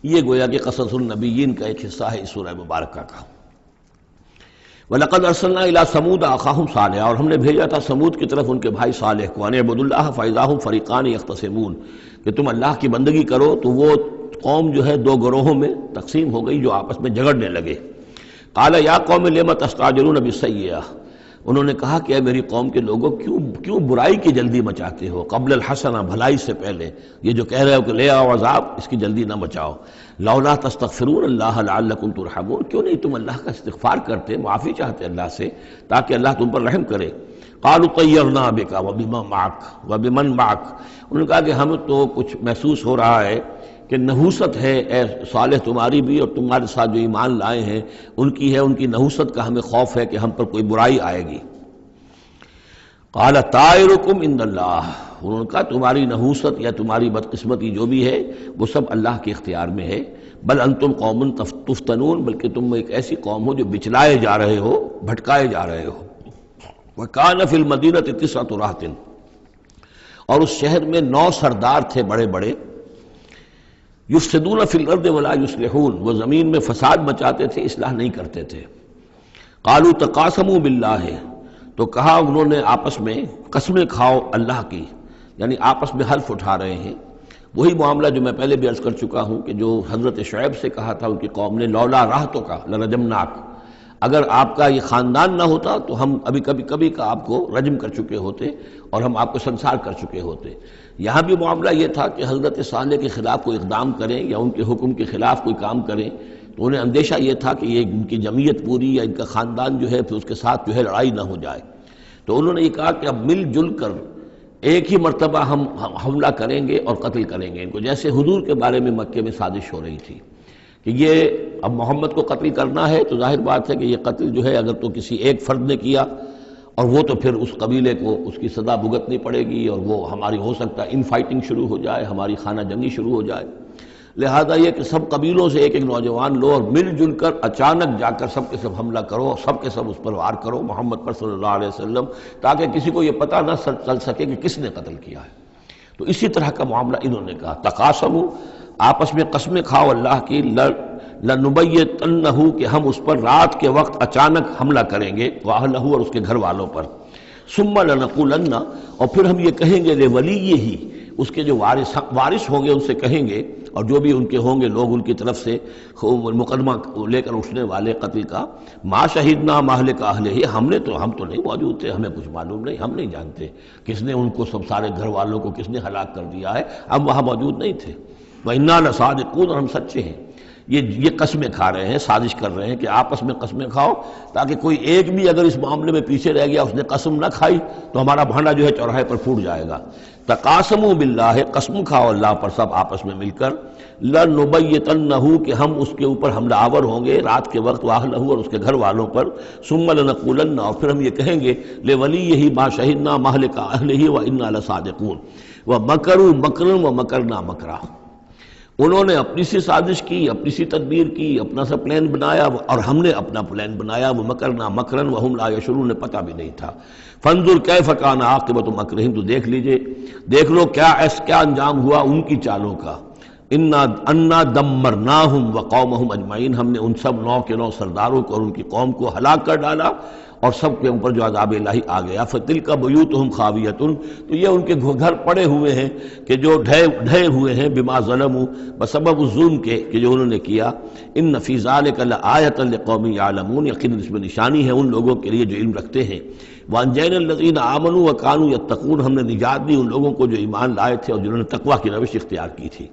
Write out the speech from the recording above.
یہ گویا کہ قصص النبیین کا ایک حصہ ہے اس سورہ مبارکہ کا۔ وَلَقَدْ أَرْسَلْنَا إِلَىٰ ثَمُودَ أَخَاهُمْ صَالِحًا، اور ہم نے بھیجا تھا سمود کی طرف ان کے بھائی صالح کو، أَنِ اعْبُدُوا اللَّهَ فَإِذَا هُمْ فَرِيقَانِ يَخْتَصِمُونَ، کہ تم اللہ کی بندگی کرو تو وہ قوم جو ہے دو گروہوں میں تقسیم ہو گئی جو آپس میں جھگڑنے لگے۔ قَالَ يَا قَوْمِ لِمَ تَسْتَعْجِلُونَ بِالسَّيِّئَةِ، انہوں نے کہا کہ اے میری قوم کے لوگوں کیوں برائی کی جلدی مچاتے ہو، قبل الحسنہ، بھلائی سے پہلے، یہ جو کہہ رہے ہو کہ لے آؤ عذاب، اس کی جلدی نہ مچاؤ۔ لولا تستغفرون اللہ لعلکم ترحمون، کیوں نہیں تم اللہ کا استغفار کرتے، معافی چاہتے اللہ سے تاکہ اللہ تم پر رحم کرے۔ قالوا طیرنا بک وبمن معک، انہوں نے کہا کہ ہمیں تو کچھ محسوس ہو رہا ہے کہ نحوست ہے اے صالح تمہاری بھی، اور تمہارے ساتھ جو ایمان لائے ہیں ان کی ہے، ان کی نحوست کا ہمیں خوف ہے کہ ہم پر کوئی برائی آئے گی۔ قال طائرکم عند اللہ، انہوں نے کہا تمہاری نحوست یا تمہاری بدقسمتی جو بھی ہے وہ سب اللہ کے اختیار میں ہے۔ بل انتم قوم تفتنون، بلکہ تم ایک ایسی قوم ہو جو بچلائے جا رہے ہو، بھٹکائے جا رہے ہو۔ وکان فی المدینۃ 9 رہط، اور اس شہر میں 9 سردار تھے بڑے بڑے، یفسدون فی الارض ولا یصلحون، وہ زمین میں فساد مچاتے تھے، اصلاح نہیں کرتے تھے۔ قالوا تقاسموا باللہ، تو کہا انہوں نے آپس میں قسمیں کھاؤ اللہ کی، یعنی آپس میں حلف اٹھا رہے ہیں۔ وہی معاملہ جو میں پہلے بھی عرض کر چکا ہوں کہ جو حضرت شعیب سے کہا تھا ان کی قوم نے، لولا رہتک لرجمناک، اگر آپ کا یہ خاندان نہ ہوتا تو ہم ابھی کبھی کا آپ کو رجم کر چکے ہوتے اور ہم آپ کو سنسار کر چکے ہوتے۔ یہاں بھی معاملہ یہ تھا کہ حضرت صالح کے خلاف کوئی اقدام کریں یا ان کے حکم کے خلاف کوئی کام کریں تو انہیں اندیشہ یہ تھا کہ یہ ان کی جمعیت پوری یا ان کا خاندان جو ہے پھر اس کے ساتھ جو ہے لڑائی نہ ہو جائے۔ تو انہوں نے یہ کہا کہ اب مل جل کر ایک ہی مرتبہ ہم حملہ کریں گے اور قتل کریں گے ان کو، جیسے حضور کے بارے میں مکے میں سازش ہو رہی تھی کہ یہ اب محمد کو قتل کرنا ہے، تو ظاہر بات ہے کہ یہ قتل جو ہے اگر تو کسی ایک فرد نے کیا اور وہ تو پھر اس قبیلے کو اس کی سزا بھگتنی پڑے گی، اور وہ ہماری ہو سکتا ہے ان فائٹنگ شروع ہو جائے، ہماری خانہ جنگی شروع ہو جائے۔ لہذا یہ کہ سب قبیلوں سے ایک ایک نوجوان لو اور مل جل کر اچانک جا کر سب کے سب حملہ کرو، اور سب کے سب اس پر وار کرو محمد پر صلی اللہ علیہ وسلم، تاکہ کسی کو یہ پتہ نہ چل سکے کہ کس نے قتل کیا ہے۔ تو اسی طرح کا معاملہ انہوں نے کہا، تقاسموا، آپس میں قسمیں کھاؤ اللہ کی، لنبیتنہ، کہ ہم اس پر رات کے وقت اچانک حملہ کریں گے، واہلہ، اور اس کے گھر والوں پر، ثم لنقولن، اور پھر ہم یہ کہیں گے لولیہ، اس کے جو وارث ہوں گے ان سے کہیں گے، اور جو بھی ان کے ہوں گے لوگ ان کی طرف سے مقدمہ لے کر اٹھنے والے قتل کا، ما شہدنا مہلک اہلہ، ہم تو نہیں موجود تھے، ہمیں کچھ معلوم نہیں، ہم نہیں جانتے کس نے ان کو سب سارے گھر والوں کو کس نے ہلاک کر دیا ہے، ہم وہاں موجود نہیں تھے۔ وَإِنَّا لَصَادِقُونَ، اور ہم سچے ہیں۔ یہ قسمیں کھا رہے ہیں، سازش کر رہے ہیں کہ آپس میں قسمیں کھاؤ تاکہ کوئی ایک بھی اگر اس معاملے میں پیچھے رہ گیا، اس نے قسم نہ کھائی تو ہمارا بھانڈا جو ہے چوراہے پر پھوٹ جائے گا۔ تقاسموا باللہ، قسم کھاؤ اللہ پر سب آپس میں مل کر، لنبیتنہ، کہ ہم اس کے اوپر حملہ آور ہوں گے رات کے وقت، واہلہ، اور اس کے گھر والوں پر، ثم لنقولن، اور پھر ہم یہ کہیں گے لولیہ ما شہدنا مہلک اہلہ وإنا لصادقون۔ ومکروا مکرا ومکرنا مکرا، انہوں نے اپنی سی سازش کی، اپنی سی تدبیر کی، اپنا سا پلان بنایا، اور ہم نے اپنا پلان بنایا، وہ مکرنا مکرن وہم لا یشعرون، نے پتہ بھی نہیں تھا۔ فانظر کیف کان عاقبۃ مکرہم، تو دیکھ لو کیا انجام ہوا ان کی چالوں کا۔ انا دمرناہم وقومہم اجمعین، ہم نے ان سب 9 کے 9 سرداروں کو اور ان کی قوم کو ہلاک کر ڈالا، اور سب کے اوپر جو عذاب الہی آ گیا۔ فتلک بیوتہم خاویۃ، تو یہ ان کے گھر پڑے ہوئے ہیں کہ جو ڈھے ہوئے ہیں، بما ظلموا، بسبب الظلم کے کہ جو انہوں نے کیا۔ ان فی ذلک لآیۃ لقوم یعلمون، یقیناً اس میں نشانی ہے ان لوگوں کے لیے جو علم رکھتے ہیں۔ وانجینا الذین آمنوا وکانوا یتقون، ہم نے نجات دی ان لوگوں کو جو ایمان لائے تھے اور جنہوں نے تقویٰ کی روش اختیار کی تھی۔